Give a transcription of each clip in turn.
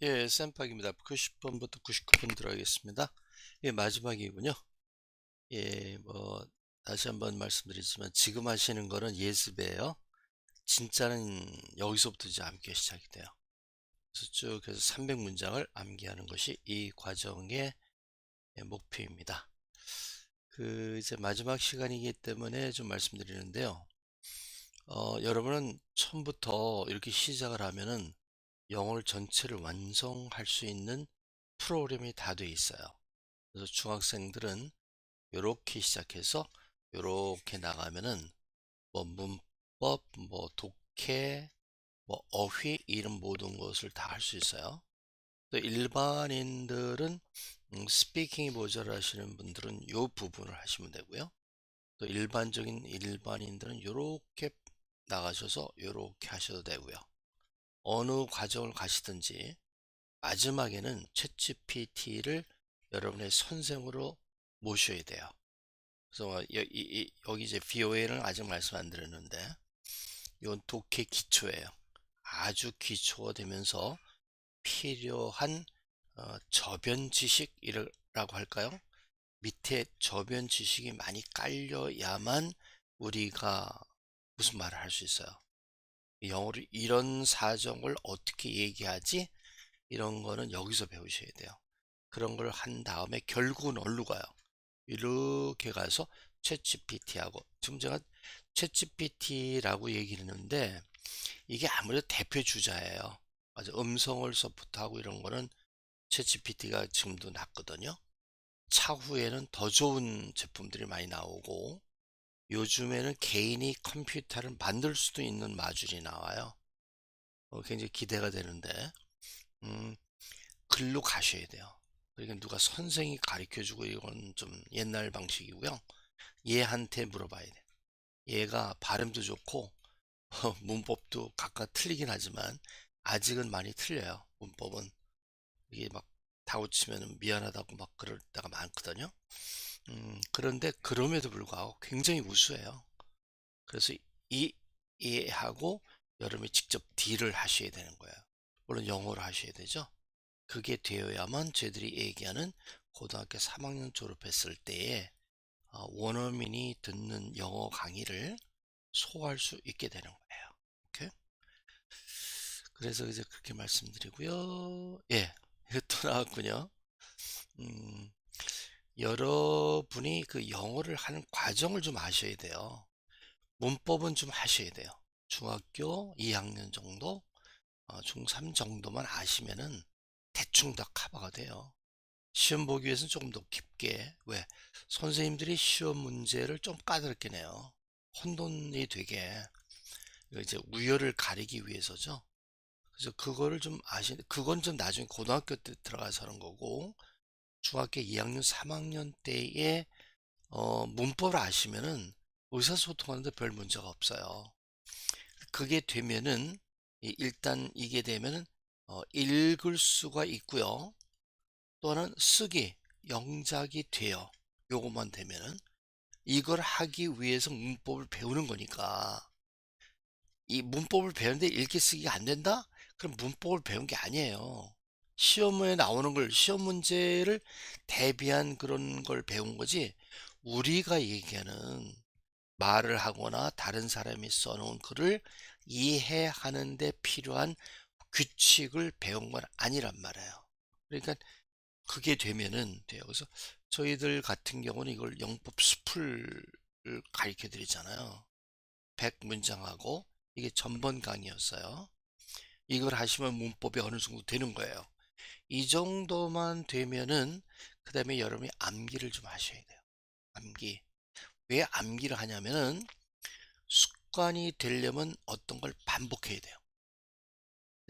예, 쌤박입니다. 90번부터 99번 들어가겠습니다. 예, 마지막이군요. 예, 다시 한번 말씀드리지만, 지금 하시는 거는 예습이에요. 진짜는 여기서부터 이제 암기가 시작이 돼요. 그래서 쭉 해서 300문장을 암기하는 것이 이 과정의 목표입니다. 이제 마지막 시간이기 때문에 좀 말씀드리는데요. 여러분은 처음부터 이렇게 시작을 하면은 영어를 전체를 완성할 수 있는 프로그램이 다 돼 있어요. 그래서 중학생들은 이렇게 시작해서 이렇게 나가면은 문법, 독해, 어휘 이런 모든 것을 다 할 수 있어요. 또 일반인들은 스피킹이 모자라시는 분들은 이 부분을 하시면 되고요. 또 일반적인 일반인들은 이렇게 나가셔서 이렇게 하셔도 되고요. 어느 과정을 가시든지 마지막에는 챗GPT를 여러분의 선생으로 모셔야 돼요. 그래서 여기 이제 VOA는 아직 말씀 안 드렸는데 이건 독해 기초예요. 아주 기초가 되면서 필요한 저변 지식이라고 할까요? 밑에 저변 지식이 많이 깔려야만 우리가 무슨 말을 할 수 있어요. 영어로 이런 사정을 어떻게 얘기하지? 이런 거는 여기서 배우셔야 돼요. 그런 걸 한 다음에 결국은 어디로 가요? 이렇게 가서 챗GPT하고, 지금 제가 챗GPT라고 얘기를 했는데 이게 아무래도 대표 주자예요. 맞아, 음성을 서포트하고 이런 거는 챗GPT가 지금도 낫거든요. 차후에는 더 좋은 제품들이 많이 나오고 요즘에는 개인이 컴퓨터를 만들 수도 있는 마줄이 나와요. 굉장히 기대가 되는데 글로 가셔야 돼요. 그러니까 누가 선생이 가르쳐주고 이건 좀 옛날 방식이고요. 얘한테 물어봐야 돼. 얘가 발음도 좋고 문법도 각각 틀리긴 하지만 아직은 많이 틀려요. 문법은 이게 막 다고치면 미안하다고 막 그럴 때가 많거든요. 그런데 그럼에도 불구하고 굉장히 우수해요. 그래서 이 이해하고 여러분이 직접 딜을 하셔야 되는 거예요. 물론 영어로 하셔야 되죠. 그게 되어야만 저희들이 얘기하는 고등학교 3학년 졸업했을 때에 원어민이 듣는 영어 강의를 소화할 수 있게 되는 거예요. 오케이? 그래서 이제 그렇게 말씀드리고요. 예, 이것도 나왔군요. 음, 여러분이 그 영어를 하는 과정을 좀 아셔야 돼요. 문법은 좀 하셔야 돼요. 중학교 2학년 정도, 중3 정도만 아시면은 대충 다 커버가 돼요. 시험 보기 위해서는 조금 더 깊게, 왜? 선생님들이 시험 문제를 좀 까다롭게 내요. 혼돈이 되게. 이거 이제 우열을 가리기 위해서죠. 그래서 그거를 좀 그건 좀 나중에 고등학교 때 들어가서 하는 거고, 중학교 2학년, 3학년 때에, 문법을 아시면은 의사소통하는데 별 문제가 없어요. 그게 되면은, 일단 이게 되면은, 읽을 수가 있고요. 또는 쓰기, 영작이 돼요. 요것만 되면은. 이걸 하기 위해서 문법을 배우는 거니까. 이 문법을 배우는데 읽기 쓰기가 안 된다? 그럼 문법을 배운 게 아니에요. 시험에 나오는 걸, 시험 문제를 대비한 그런 걸 배운 거지. 우리가 얘기하는 말을 하거나 다른 사람이 써놓은 글을 이해하는 데 필요한 규칙을 배운 건 아니란 말이에요. 그러니까 그게 되면은 돼요. 그래서 저희들 같은 경우는 이걸 영법 숲을 가르쳐 드리잖아요. 100문장하고 이게 전번 강의였어요. 이걸 하시면 문법이 어느 정도 되는 거예요. 이 정도만 되면은 그 다음에 여러분이 암기를 좀 하셔야 돼요. 암기. 왜 암기를 하냐면은 습관이 되려면 어떤 걸 반복해야 돼요.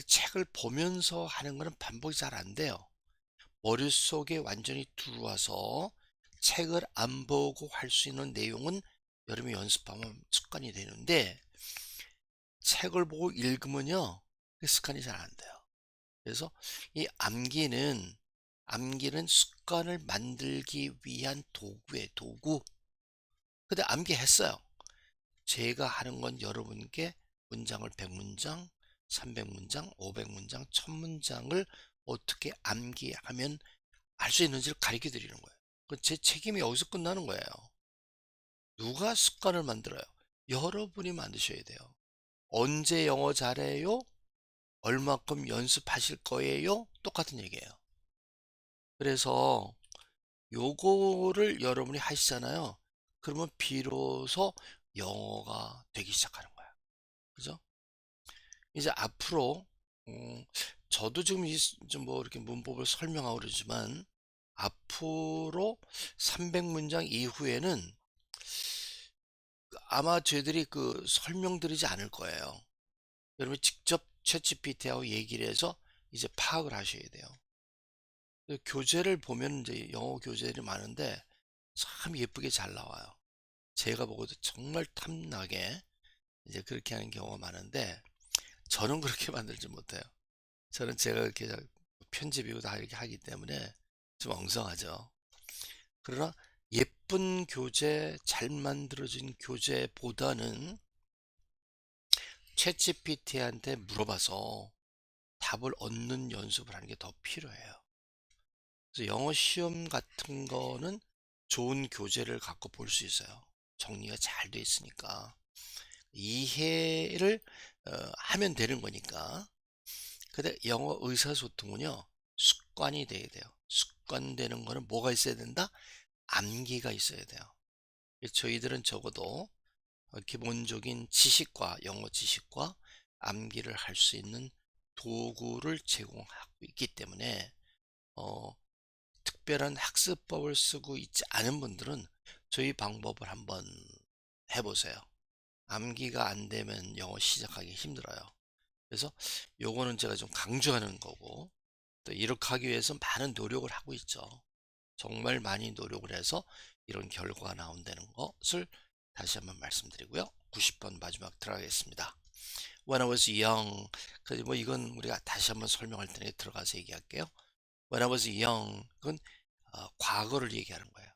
책을 보면서 하는 거는 반복이 잘 안 돼요. 머릿속에 완전히 들어와서 책을 안 보고 할 수 있는 내용은 여러분이 연습하면 습관이 되는데 책을 보고 읽으면요 습관이 잘 안 돼요. 그래서 이 암기는 습관을 만들기 위한 도구의 도구. 근데 암기했어요. 제가 하는 건 여러분께 문장을 100문장, 300문장, 500문장, 1000문장을 어떻게 암기하면 알 수 있는지를 가르쳐 드리는 거예요. 제 책임이 여기서 끝나는 거예요. 누가 습관을 만들어요? 여러분이 만드셔야 돼요. 언제 영어 잘해요? 얼마큼 연습하실 거예요? 똑같은 얘기예요. 그래서 요거를 여러분이 하시잖아요. 그러면 비로소 영어가 되기 시작하는 거야. 그죠? 이제 앞으로 저도 지금 좀 뭐 이렇게 문법을 설명하고 그러지만 앞으로 300문장 이후에는 아마 저희들이 그 설명드리지 않을 거예요. 여러분이 직접 챗GPT하고 얘기를 해서 이제 파악을 하셔야 돼요. 교재를 보면 이제 영어 교재들이 많은데 참 예쁘게 잘 나와요. 제가 보고도 정말 탐나게 이제 그렇게 하는 경우가 많은데 저는 그렇게 만들지 못해요. 저는 제가 이렇게 편집이고 다 이렇게 하기 때문에 좀 엉성하죠. 그러나 예쁜 교재, 잘 만들어진 교재보다는 챗GPT한테 물어봐서 답을 얻는 연습을 하는 게 더 필요해요. 그래서 영어 시험 같은 거는 좋은 교재를 갖고 볼 수 있어요. 정리가 잘 돼 있으니까. 이해를 하면 되는 거니까. 근데 영어 의사소통은요, 습관이 돼야 돼요. 습관되는 거는 뭐가 있어야 된다? 암기가 있어야 돼요. 저희들은 적어도 기본적인 지식과 영어 지식과 암기를 할 수 있는 도구를 제공하고 있기 때문에 특별한 학습법을 쓰고 있지 않은 분들은 저희 방법을 한번 해보세요. 암기가 안 되면 영어 시작하기 힘들어요. 그래서 요거는 제가 좀 강조하는 거고, 또 이렇게 하기 위해서 많은 노력을 하고 있죠. 정말 많이 노력을 해서 이런 결과가 나온다는 것을 다시 한번 말씀드리고요. 90번 마지막 들어가겠습니다. When I was young, 뭐 이건 우리가 다시 한번 설명할 때에 들어가서 얘기할게요. When I was young, 그건 과거를 얘기하는 거예요.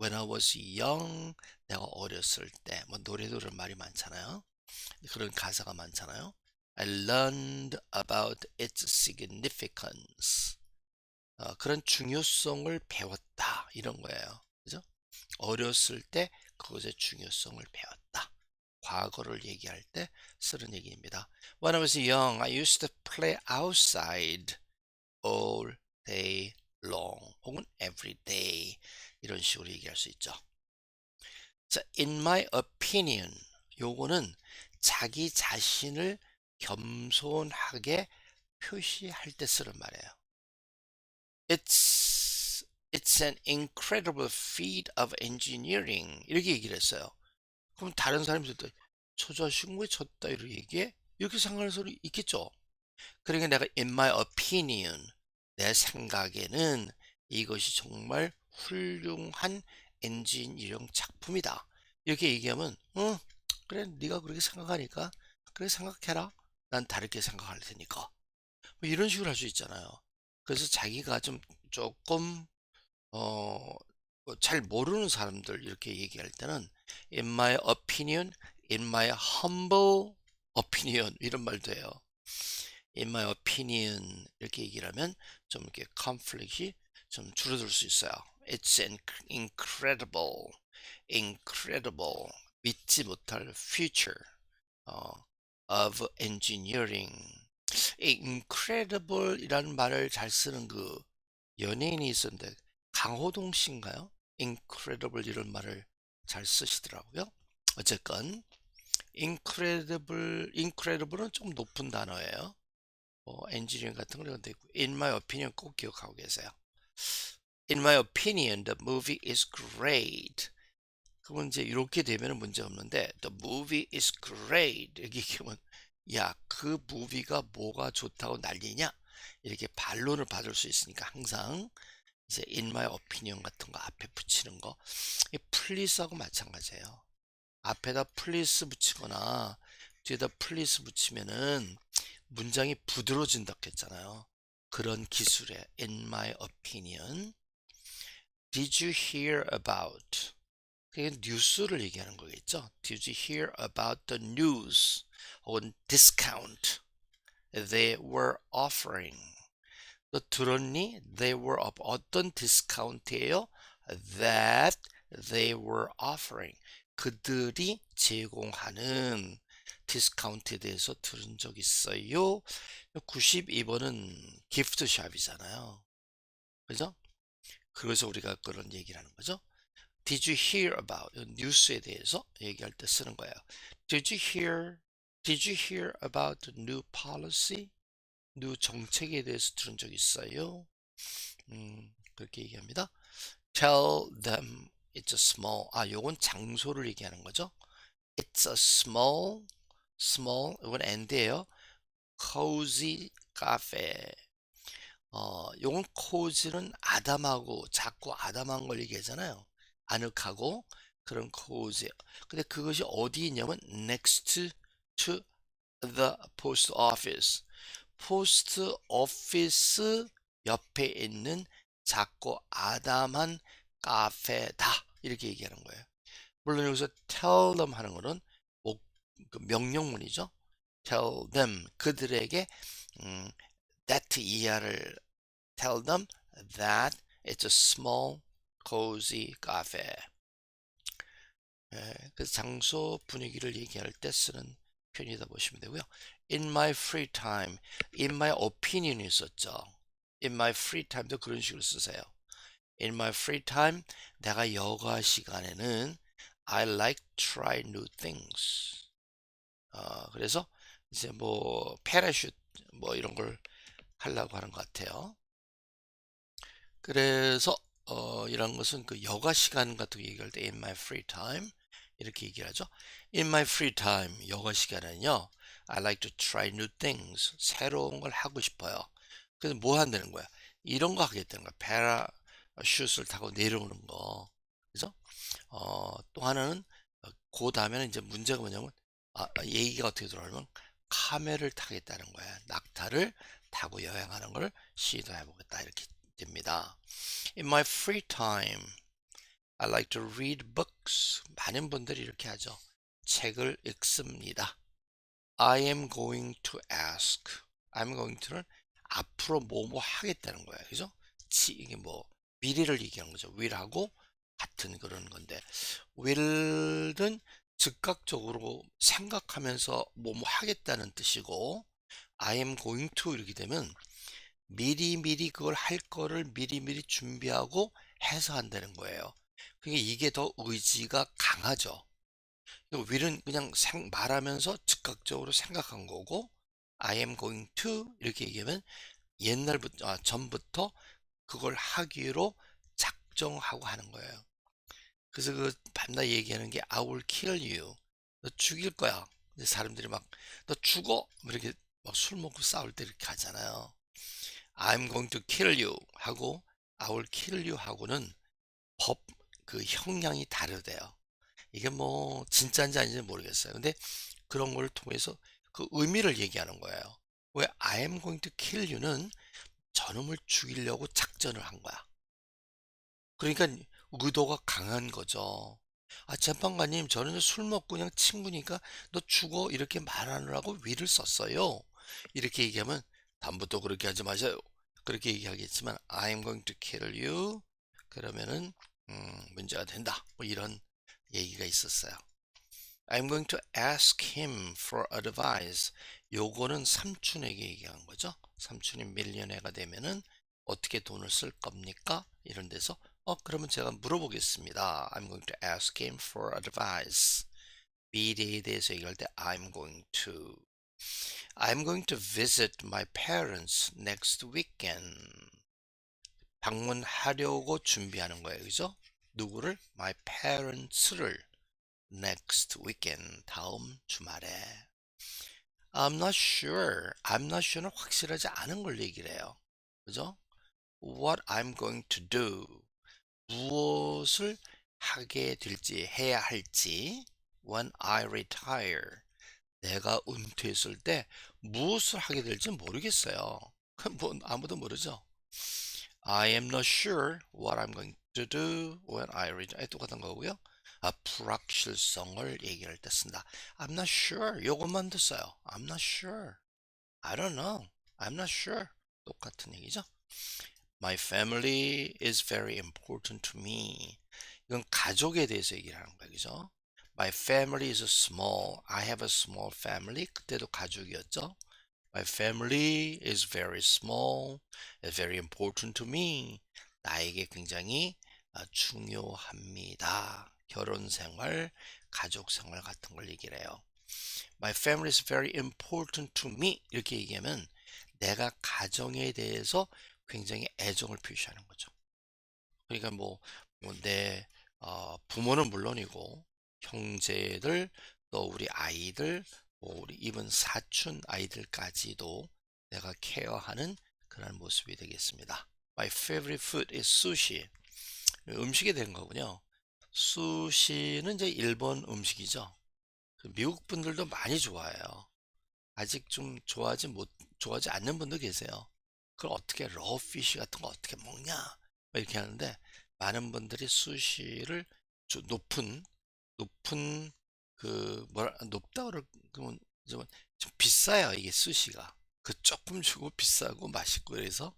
When I was young, 내가 어렸을 때, 뭐 노래도 그런 말이 많잖아요. 그런 가사가 많잖아요. I learned about its significance. 그런 중요성을 배웠다 이런 거예요. 그죠? 어렸을 때 그것의 중요성을 배웠다. 과거를 얘기할 때 쓰는 얘기입니다. When I was young, I used to play outside all day long 혹은 every day 이런 식으로 얘기할 수 있죠. 자, in my opinion 요거는 자기 자신을 겸손하게 표시할 때 쓰는 말이에요. It's an incredible feat of engineering 이렇게 얘기를 했어요. 그럼 다른 사람이 또 저 자식은 왜 졌다 이렇게 얘기해? 이렇게 생각하는 사람이 있겠죠. 그러니까 내가 in my opinion 내 생각에는 이것이 정말 훌륭한 엔지니어링 작품이다. 이렇게 얘기하면 그래 네가 그렇게 생각하니까 그래 생각해라. 난 다르게 생각할 테니까. 뭐 이런 식으로 할 수 있잖아요. 그래서 자기가 좀 조금 잘 모르는 사람들 이렇게 얘기할 때는 in my opinion, in my humble opinion 이런 말도 해요. in my opinion 이렇게 얘기를 하면 좀 이렇게 conflict이 좀 줄어들 수 있어요. It's an incredible 믿지 못할 future of engineering. incredible 이라는 말을 잘 쓰는 그 연예인이 있었는데 강호동 씨인가요? incredible 이런 말을 잘 쓰시더라고요. 어쨌건 incredible은 좀 높은 단어예요. 엔지니어링 같은 거 있고 in my opinion 꼭 기억하고 계세요. In my opinion, the movie is great. 그러면 이제 이렇게 되면 문제 없는데 the movie is great 이렇게 얘기하면 야, 그 무비가 뭐가 좋다고 난리냐? 이렇게 반론을 받을 수 있으니까 항상 이제 in my opinion 같은 거 앞에 붙이는 거 이 please하고 마찬가지예요. 앞에다 please 붙이거나 뒤에다 please 붙이면은 문장이 부드러워진다고 했잖아요. 그런 기술에 in my opinion. Did you hear about? 그게 뉴스를 얘기하는 거겠죠. Did you hear about the news? 혹은 discount they were offering? 너 들었니? They were 어떤 디스카운트예요? That they were offering. 그들이 제공하는 디스카운트에 대해서 들은 적 있어요? 92번은 기프트샵이잖아요. 그죠? 그래서 우리가 그런 얘기를 하는 거죠. Did you hear about? 뉴스에 대해서 얘기할 때 쓰는 거예요. Did you hear about the new policy? new 정책에 대해서 들은 적 있어요? 그렇게 얘기합니다. Tell them it's a small. 요건 장소를 얘기하는 거죠. It's a small. 이건 and예요. cozy cafe. 요건 cozy는 아담하고 작고 아담한 걸 얘기하잖아요. 아늑하고 그런 cozy. 근데 그것이 어디 있냐면 next to the post office. 포스트 오피스 옆에 있는 작고 아담한 카페다. 이렇게 얘기하는 거예요. 물론 여기서 tell them 하는 거는 그 명령문이죠. tell them 그들에게 that 이하를 tell them that it's a small cozy cafe. 그 장소 분위기를 얘기할 때 쓰는 편이다 보시면 되고요. In my free time, in my opinion이 있었죠. In my free time도 그런 식으로 쓰세요. In my free time, 내가 여가 시간에는 I like to try new things. 그래서 이제 뭐 패러슈트 뭐 이런 걸 하려고 하는 것 같아요. 그래서 이런 것은 그 여가 시간 같은 거 얘기할 때 in my free time 이렇게 얘기를 하죠. In my free time, 여가 시간에는요. I like to try new things. 새로운 걸 하고 싶어요. 그래서 뭐 한다는 거야? 이런 거 하겠다는 거야. 패러슈트를 타고 내려오는 거. 그죠? 또 하나는 그 다음에는 이제 문제가 뭐냐면 얘기가 어떻게 들어가면 카멜을 타겠다는 거야. 낙타를 타고 여행하는 걸 시도해 보겠다. 이렇게 됩니다. In my free time, I like to read books. 많은 분들이 이렇게 하죠. 책을 읽습니다. I am going to ask. I'm going to는 앞으로 뭐뭐 하겠다는 거예요. 그죠? 이게 뭐 미래를 얘기하는 거죠. will하고 같은 그런 건데 will은 즉각적으로 생각하면서 뭐뭐 하겠다는 뜻이고 I am going to 이렇게 되면 미리미리 그걸 할 거를 미리미리 준비하고 해서 한다는 거예요. 그러니까 이게 더 의지가 강하죠. will은 그냥 말하면서 즉각적으로 생각한 거고 I am going to 이렇게 얘기하면 옛날부터 전부터 그걸 하기로 작정하고 하는 거예요. 그래서 그 밤낮 얘기하는 게 I will kill you. 너 죽일 거야. 근데 사람들이 막 너 죽어. 이렇게 막 술 먹고 싸울 때 이렇게 하잖아요. I'm going to kill you 하고 I will kill you 하고는 그 형량이 다르대요. 이게 뭐 진짜인지 아닌지 모르겠어요. 근데 그런 걸 통해서 그 의미를 얘기하는 거예요. 왜 I am going to kill you는 저놈을 죽이려고 작전을 한 거야. 그러니까 의도가 강한 거죠. 재판관님, 저는 술 먹고 그냥 친구니까 너 죽어 이렇게 말하느라고 위를 썼어요. 이렇게 얘기하면 다음부터 그렇게 하지 마세요. 그렇게 얘기하겠지만 I'm going to kill you 그러면은 문제가 된다. 뭐 이런 얘기가 있었어요. I'm going to ask him for advice. 요거는 삼촌에게 얘기한 거죠. 삼촌이 밀리언해가 되면은 어떻게 돈을 쓸 겁니까? 이런 데서 그러면 제가 물어보겠습니다. I'm going to ask him for advice. 미래에 대해서 얘기할 때 I'm going to visit my parents next weekend. 방문하려고 준비하는 거예요. 그죠? 누구를? My parents를 next weekend. 다음 주말에. I'm not sure. I'm not sure는 확실하지 않은 걸 얘기를 해요. 그죠? What I'm going to do. 무엇을 하게 될지, 해야 할지. When I retire. 내가 은퇴했을 때 무엇을 하게 될지 모르겠어요. 뭐 아무도 모르죠. I am not sure what I'm going to do when I retire. 똑같은 거고요. 불확실성을 얘기할 때 쓴다. I'm not sure. 요것만 더 써요. I'm not sure. I don't know. I'm not sure. 똑같은 얘기죠. My family is very important to me. 이건 가족에 대해서 얘기를 하는 거예요. 그죠? My family is small. I have a small family. 그때도 가족이었죠. My family is very small. It's very important to me. 나에게 굉장히 중요합니다. 결혼 생활, 가족 생활 같은 걸 얘기를 해요. My family is very important to me. 이렇게 얘기하면 내가 가정에 대해서 굉장히 애정을 표시하는 거죠. 그러니까 내 부모는 물론이고 형제들 또 우리 아이들 우리 이번 사촌 아이들까지도 내가 케어하는 그런 모습이 되겠습니다. My favorite food is sushi. 음식이 된 거군요. 수시는 이제 일본 음식이죠. 미국 분들도 많이 좋아해요. 아직 좀 좋아하지 않는 분도 계세요. 그걸 어떻게 러피쉬 같은 거 어떻게 먹냐? 이렇게 하는데 많은 분들이 수시를 높은 높다 그러면 좀 비싸요. 이게 수시가 그 조금 주고 비싸고 맛있고 그래서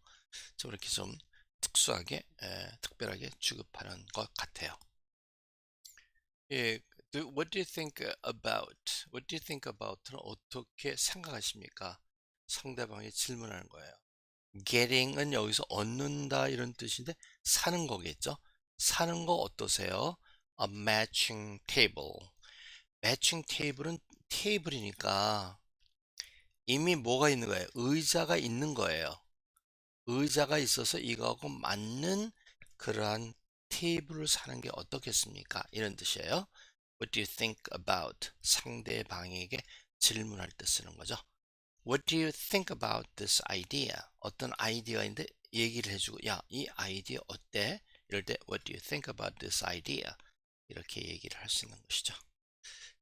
좀 이렇게 좀 특수하게 특별하게 취급하는 것 같아요. 예, what do you think about? What do you think about는 어떻게 생각하십니까? 상대방이 질문하는 거예요. getting은 여기서 얻는다 이런 뜻인데 사는 거겠죠? 사는 거 어떠세요? A matching table. matching table은 테이블이니까 이미 뭐가 있는 거예요? 의자가 있는 거예요. 의자가 있어서 이거하고 맞는 그러한 테이블을 사는 게 어떻겠습니까? 이런 뜻이에요. What do you think about? 상대방에게 질문할 때 쓰는 거죠. What do you think about this idea? 어떤 아이디어인데 얘기를 해주고 야, 이 아이디어 어때? 이럴 때 What do you think about this idea? 이렇게 얘기를 할 수 있는 것이죠.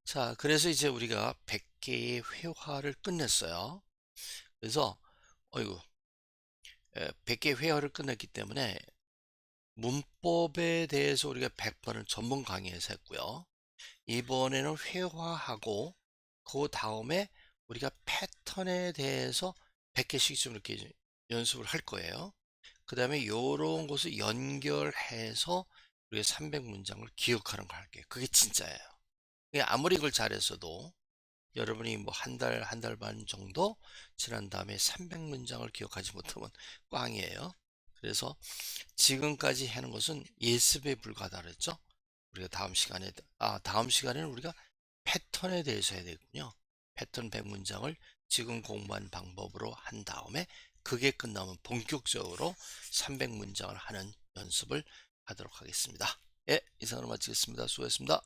자, 그래서 이제 우리가 100개의 회화를 끝냈어요. 그래서 어이구 100개 회화를 끝냈기 때문에 문법에 대해서 우리가 100번을 전문 강의에서 했고요. 이번에는 회화하고 그 다음에 우리가 패턴에 대해서 100개씩 좀 이렇게 연습을 할 거예요. 그 다음에 이런 것을 연결해서 우리가 300문장을 기억하는 걸 할게요. 그게 진짜예요. 아무리 이걸 잘했어도 여러분이 뭐 한 달 반 정도 지난 다음에 300문장을 기억하지 못하면 꽝이에요. 그래서 지금까지 하는 것은 예습에 불과하다 그랬죠. 우리가 다음 시간에는 우리가 패턴에 대해서 해야 되군요. 패턴 100문장을 지금 공부한 방법으로 한 다음에 그게 끝나면 본격적으로 300문장을 하는 연습을 하도록 하겠습니다. 예, 이상으로 마치겠습니다. 수고했습니다.